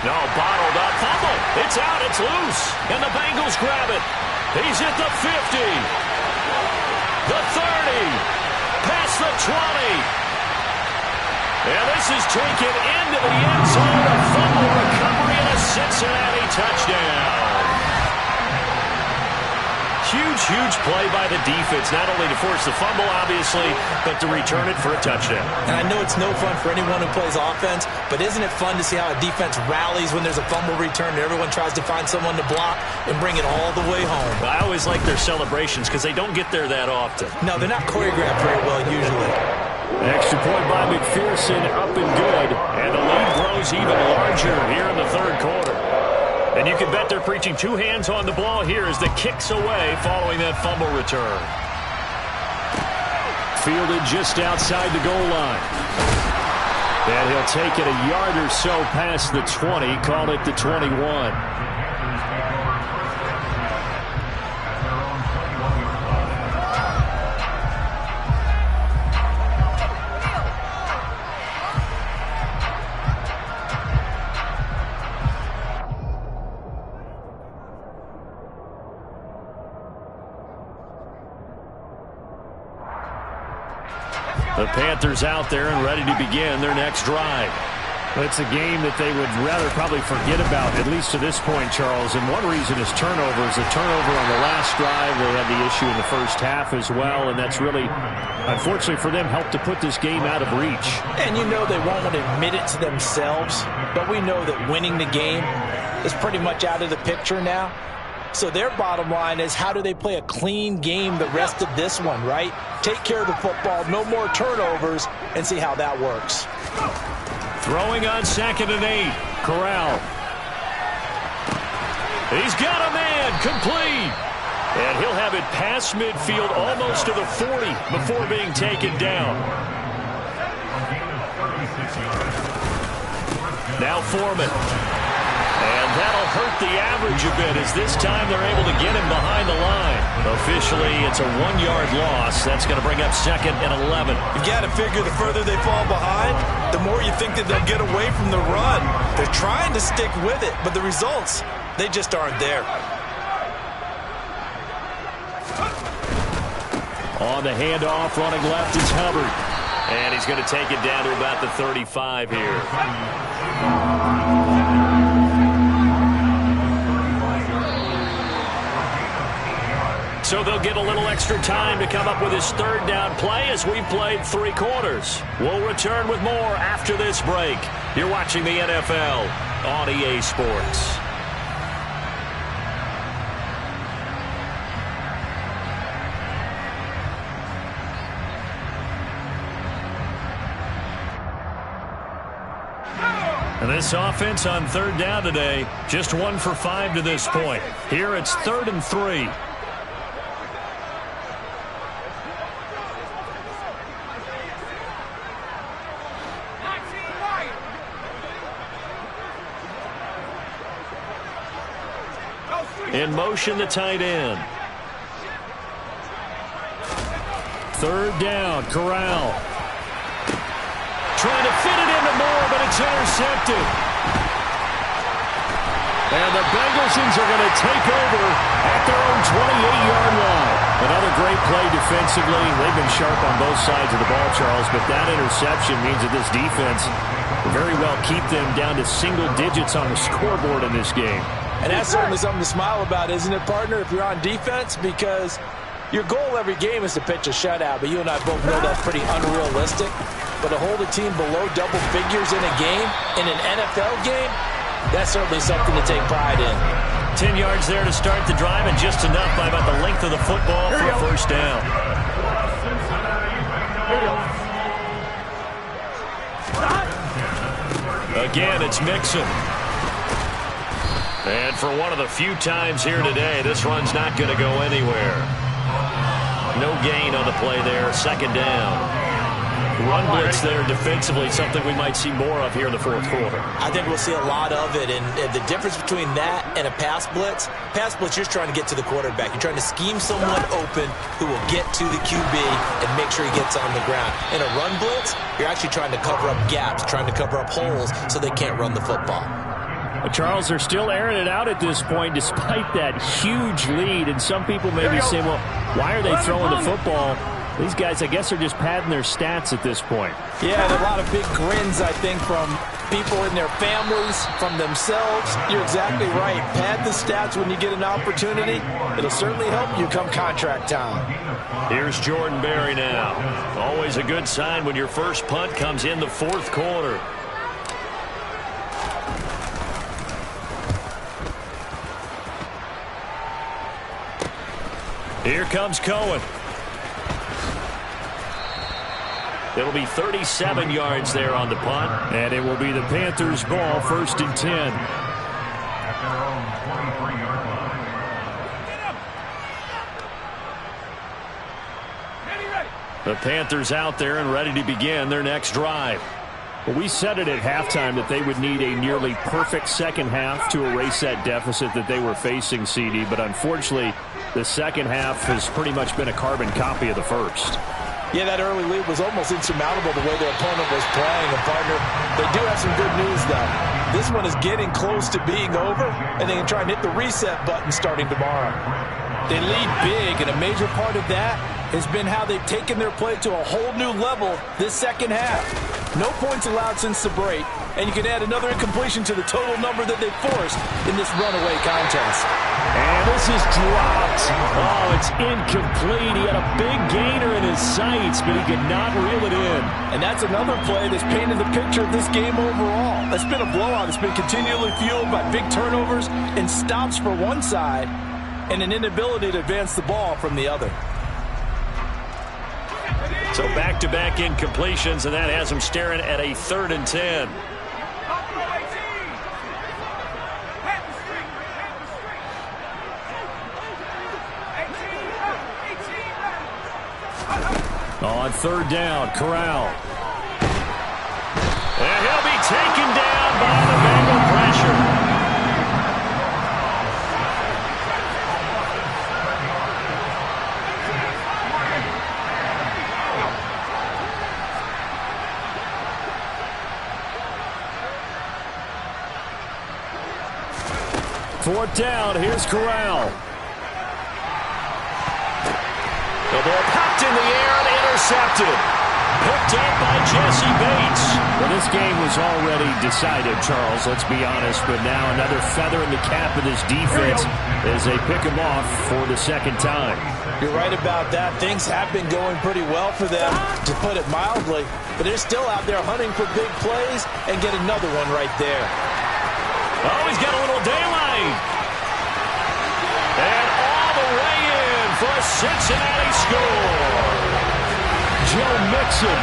No, bottled up, fumble. It's out, it's loose, and the Bengals grab it. He's at the 50. The 30, past the 20. And this is taken into the end zone. A fumble recovery and a Cincinnati touchdown. Huge play by the defense, not only to force the fumble, obviously, but to return it for a touchdown. And I know it's no fun for anyone who plays offense, but isn't it fun to see how a defense rallies when there's a fumble return and everyone tries to find someone to block and bring it all the way home? I always like their celebrations because they don't get there that often. No, they're not choreographed very well usually. An extra point by McPherson, up and good. And the lead grows even larger here in the third quarter. And you can bet they're preaching 2 hands on the ball here as the kick's away following that fumble return. Fielded just outside the goal line. And he'll take it a yard or so past the 20, call it the 21. The Panthers out there and ready to begin their next drive. It's a game that they would rather probably forget about, at least to this point, Charles. And one reason is turnovers. A turnover on the last drive. They had the issue in the first half as well, and that's really, unfortunately for them, helped to put this game out of reach. And you know they won't want to admit it to themselves, but we know that winning the game is pretty much out of the picture now. So their bottom line is, how do they play a clean game the rest of this one, right? Take care of the football, no more turnovers, and see how that works. Throwing on 2nd and 8. Corral. He's got a man. Complete. And he'll have it past midfield almost to the 40 before being taken down. Now Foreman. And that'll hurt the average a bit, as this time they're able to get him behind the line. Officially, it's a 1-yard loss. That's going to bring up 2nd and 11. You got to figure the further they fall behind, the more you think that they'll get away from the run. They're trying to stick with it, but the results, they just aren't there. On the handoff, running left is Hubbard. And he's going to take it down to about the 35 here. So they'll get a little extra time to come up with his 3rd down play as we've played 3 quarters. We'll return with more after this break. You're watching the NFL on EA Sports. And this offense on 3rd down today, just 1 for 5 to this point. Here it's 3rd and 3. In motion, the tight end. 3rd down, Corral. Trying to fit it into Moore, but it's intercepted. And the Bengals are going to take over at their own 28-yard line. Another great play defensively. They've been sharp on both sides of the ball, Charles, but that interception means that this defense will very well keep them down to single digits on the scoreboard in this game. And that's certainly something to smile about, isn't it, partner, if you're on defense? Because your goal every game is to pitch a shutout, but you and I both know that's pretty unrealistic. But to hold a team below double figures in a game, in an NFL game, that's certainly something to take pride in. 10 yards there to start the drive, and just enough by about the length of the football for a 1st down. Again, it's Mixon. And for one of the few times here today, this run's not going to go anywhere. No gain on the play there, 2nd down. Run blitz there defensively, something we might see more of here in the 4th quarter. I think we'll see a lot of it, and the difference between that and a pass blitz, you're just trying to get to the quarterback. You're trying to scheme someone open who will get to the QB and make sure he gets on the ground. In a run blitz, you're actually trying to cover up gaps, trying to cover up holes so they can't run the football. Well, Charles, they're still airing it out at this point despite that huge lead, and some people may be saying, well, why are they throwing the football? These guys, I guess, are just padding their stats at this point. Yeah, there are a lot of big grins, I think, from people in their families, from themselves. You're exactly right. Pad the stats when you get an opportunity. It'll certainly help you come contract time. Here's Jordan Berry now. Always a good sign when your first punt comes in the 4th quarter. Here comes Cohen. It'll be 37 yards there on the punt, and it will be the Panthers' ball, 1st and 10. The Panthers out there and ready to begin their next drive. Well, we said it at halftime that they would need a nearly perfect 2nd half to erase that deficit that they were facing, CD, but unfortunately, the 2nd half has pretty much been a carbon copy of the first. Yeah, that early lead was almost insurmountable the way their opponent was playing. And, partner, they do have some good news, though. This one is getting close to being over, and they can try and hit the reset button starting tomorrow. They lead big, and a major part of that has been how they've taken their play to a whole new level this 2nd half. No points allowed since the break, and you can add another incompletion to the total number that they forced in this runaway contest. And this is dropped. Oh, it's incomplete. He had a big gainer in his sights, but he could not reel it in. And that's another play that's painted the picture of this game overall. It's been a blowout. It's been continually fueled by big turnovers and stops for one side and an inability to advance the ball from the other. So back-to-back incompletions, and that has him staring at a 3rd and 10. On 3rd down, Corral. And he'll be taken down by the Bengal pressure. Fourth down, here's Corral. The ball popped in the air and intercepted. Picked up by Jesse Bates. Well, this game was already decided, Charles, let's be honest, but now another feather in the cap of this defense as they pick him off for the 2nd time. You're right about that. Things have been going pretty well for them, to put it mildly, but they're still out there hunting for big plays and get another one right there. Oh, he's got a little daylight. And all the way in for a Cincinnati score. Joe Mixon,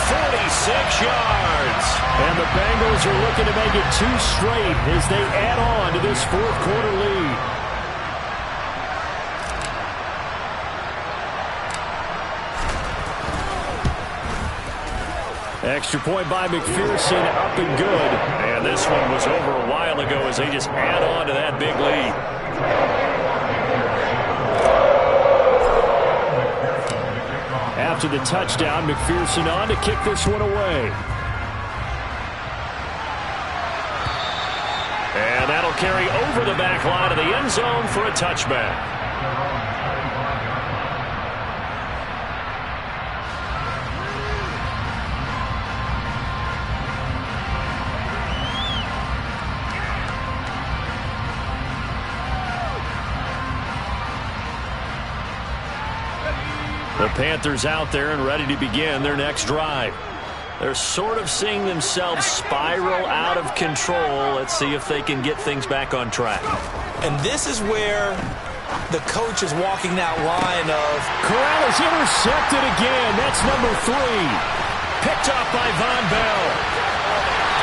46 yards. And the Bengals are looking to make it 2 straight as they add on to this 4th quarter lead. Extra point by McPherson, up and good. And this one was over a while ago as they just add on to that big lead. After the touchdown, McPherson on to kick this one away. And that'll carry over the back line of the end zone for a touchback. The Panthers out there and ready to begin their next drive. They're sort of seeing themselves spiral out of control. Let's see if they can get things back on track. And this is where the coach is walking that line of... Corral is intercepted again. That's number 3. Picked up by Von Bell.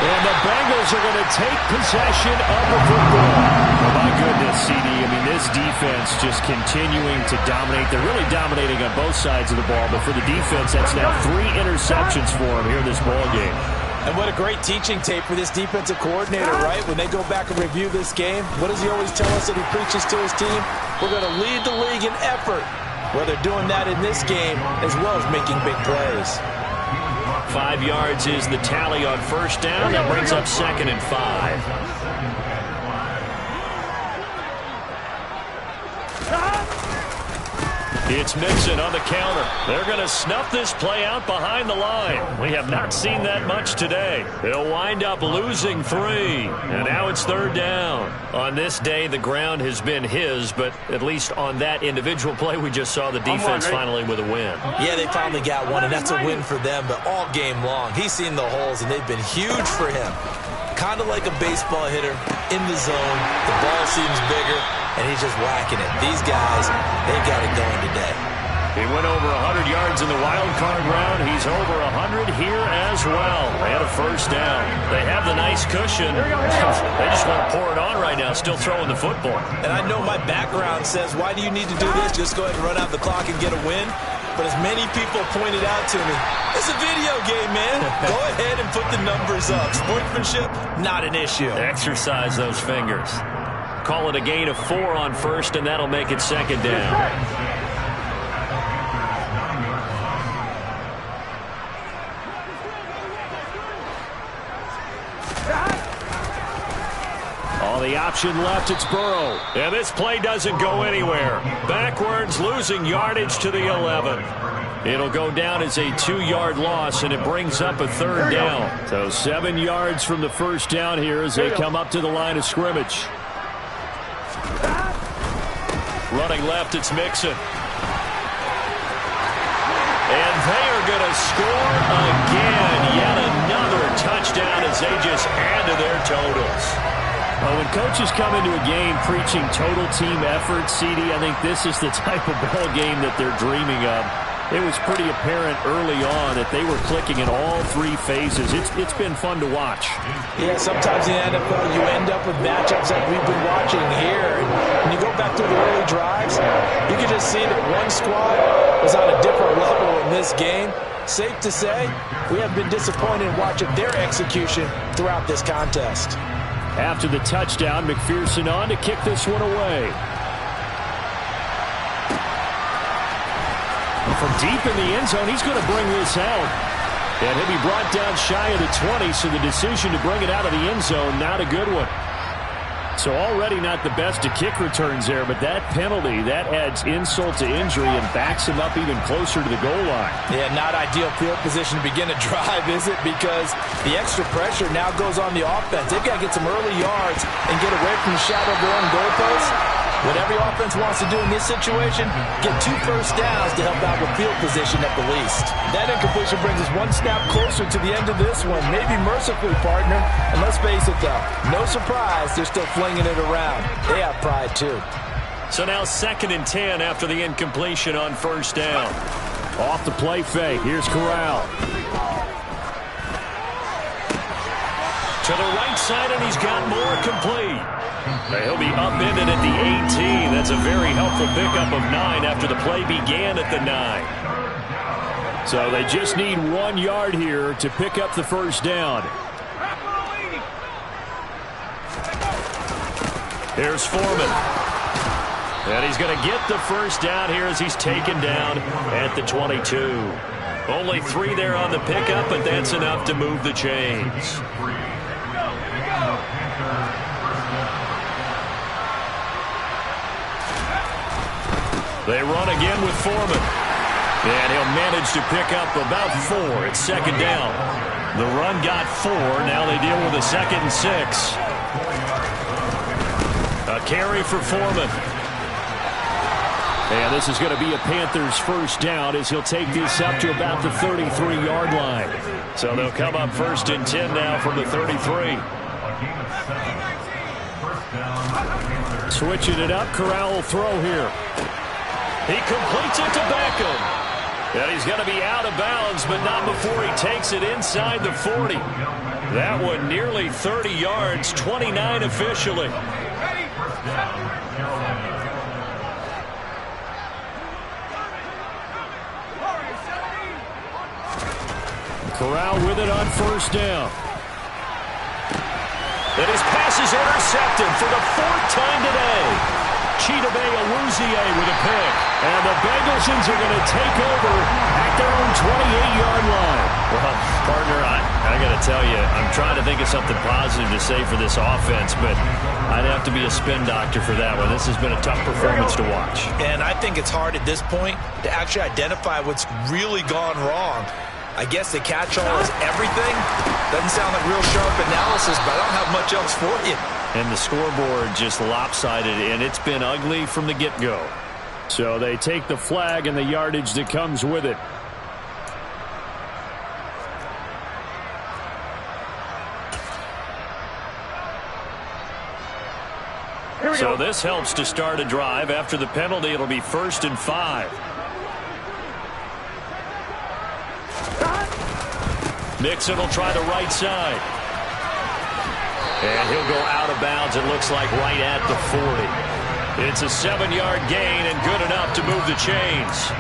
And the Bengals are going to take possession of the football. Oh, my goodness, CD. I mean, this defense just continuing to dominate. They're really dominating on both sides of the ball. But for the defense, that's now 3 interceptions for them here in this ball game. And what a great teaching tape for this defensive coordinator, right? When they go back and review this game, what does he always tell us that he preaches to his team? We're going to lead the league in effort. Well, they're doing that in this game as well as making big plays. 5 yards is the tally on 1st down. That brings up 2nd and 5. It's Mixon on the counter. They're going to snuff this play out behind the line. We have not seen that much today. They'll wind up losing 3. And now it's 3rd down. On this day, the ground has been his, but at least on that individual play, we just saw the defense finally with a win. Yeah, they finally got one, and that's a win for them, but all game long, he's seen the holes, and they've been huge for him. Kind of like a baseball hitter in the zone. The ball seems bigger, and he's just whacking it. These guys, they've got it going today. He went over 100 yards in the wild card round. He's over 100 here as well. And a 1st down. They have the nice cushion. They just want to pour it on right now, still throwing the football. And I know my background says, why do you need to do this? Just go ahead and run out the clock and get a win. But as many people pointed out to me, it's a video game, man. Go ahead and put the numbers up. Sportsmanship, not an issue. Exercise those fingers. Call it a gain of 4 on 1st, and that'll make it 2nd down. All the option left, it's Burrow. And this play doesn't go anywhere. Backwards, losing yardage to the 11. It'll go down as a 2-yard loss, and it brings up a 3rd down. So 7 yards from the first down here as they come up to the line of scrimmage. Running left, it's Mixon. And they are going to score again. Yet another touchdown as they just add to their totals. Well, when coaches come into a game preaching total team effort, CD, I think this is the type of ball game that they're dreaming of. It was pretty apparent early on that they were clicking in all 3 phases. It's been fun to watch. Yeah, sometimes in the NFL you end up with matchups like we've been watching here. And when you go back through the early drives, you can just see that one squad was on a different level in this game. Safe to say, we have been disappointed in watching their execution throughout this contest. After the touchdown, McPherson on to kick this one away. From deep in the end zone, he's going to bring this out. And he'll be brought down shy of the 20, so the decision to bring it out of the end zone, not a good one. So already not the best of kick returns there, but that penalty, that adds insult to injury and backs him up even closer to the goal line. Yeah, not ideal field position to begin a drive, is it? Because the extra pressure now goes on the offense. They've got to get some early yards and get away from the shadow of their own goalposts. What every offense wants to do in this situation, get 2 first downs to help out with field position at the least. That incompletion brings us 1 snap closer to the end of this one. Maybe mercifully, partner. And let's face it, though, no surprise, they're still flinging it around. They have pride, too. So now 2nd and 10 after the incompletion on first down. Off the play fake. Here's Corral. To the right side, and he's got more complete. He'll be upended at the 18. That's a very helpful pickup of 9 after the play began at the 9. So they just need 1 yard here to pick up the first down. Here's Foreman. And he's going to get the first down here as he's taken down at the 22. Only 3 there on the pickup, but that's enough to move the chains. They run again with Foreman. And he'll manage to pick up about 4. It's 2nd down. The run got 4. Now they deal with a 2nd and 6. A carry for Foreman. And this is going to be a Panthers first down as he'll take this up to about the 33-yard line. So they'll come up 1st and 10 now from the 33. Switching it up, Corral will throw here. He completes it to Beckham. And he's going to be out of bounds, but not before he takes it inside the 40. That one nearly 30 yards, 29 officially. Corral with it on first down. And his pass is intercepted for the 4th time today. Chidobe Awuzie with a pick. And the Bengalsons are going to take over at their own 28-yard line. Well, partner, I got to tell you, I'm trying to think of something positive to say for this offense, but I'd have to be a spin doctor for that one. This has been a tough performance to watch. And I think it's hard at this point to actually identify what's really gone wrong. I guess the catch-all is everything. Doesn't sound like real sharp analysis, but I don't have much else for you. And the scoreboard just lopsided, and it's been ugly from the get-go. So they take the flag and the yardage that comes with it. So this helps to start a drive. After the penalty, it'll be 1st and 5. Mixon will try the right side. And he'll go out of bounds, it looks like, right at the 40. It's a 7-yard gain and good enough to move the chains.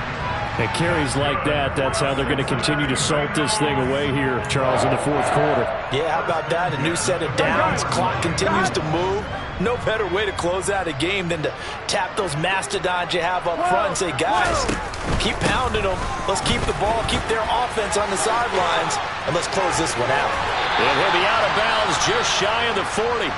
And carries like that, that's how they're going to continue to salt this thing away here, Charles, in the 4th quarter. Yeah, how about that? A new set of downs. Clock continues to move. No better way to close out a game than to tap those mastodons you have up front and say, guys, keep pounding them. Let's keep the ball, keep their offense on the sidelines, and let's close this one out. And he'll be out of bounds just shy of the 40.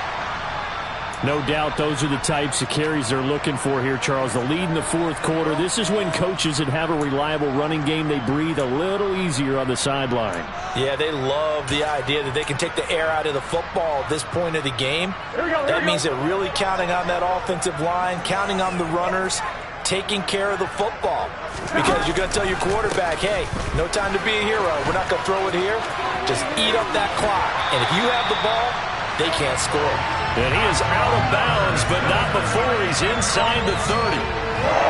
No doubt those are the types of carries they're looking for here, Charles. The lead in the fourth quarter. This is when coaches that have a reliable running game, they breathe a little easier on the sideline. Yeah, they love the idea that they can take the air out of the football at this point of the game. That means they're really counting on that offensive line, counting on the runners, taking care of the football. Because you're going to tell your quarterback, hey, no time to be a hero. We're not going to throw it here. Just eat up that clock. And if you have the ball, they can't score. And he is out of bounds, but not before he's inside the 30.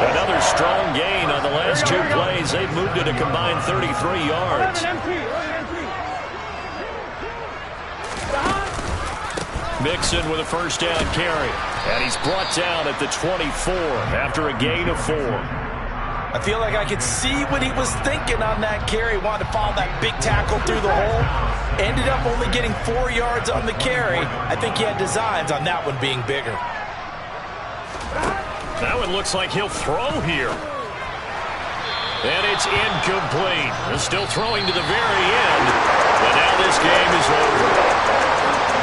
Another strong gain on the last two plays. They've moved it a combined 33 yards. Mixon with a first down carry. And he's brought down at the 24 after a gain of 4. I feel like I could see what he was thinking on that carry. Wanted to follow that big tackle through the hole. Ended up only getting 4 yards on the carry. I think he had designs on that one being bigger. That one looks like he'll throw here. And it's incomplete. They're still throwing to the very end. But now this game is over.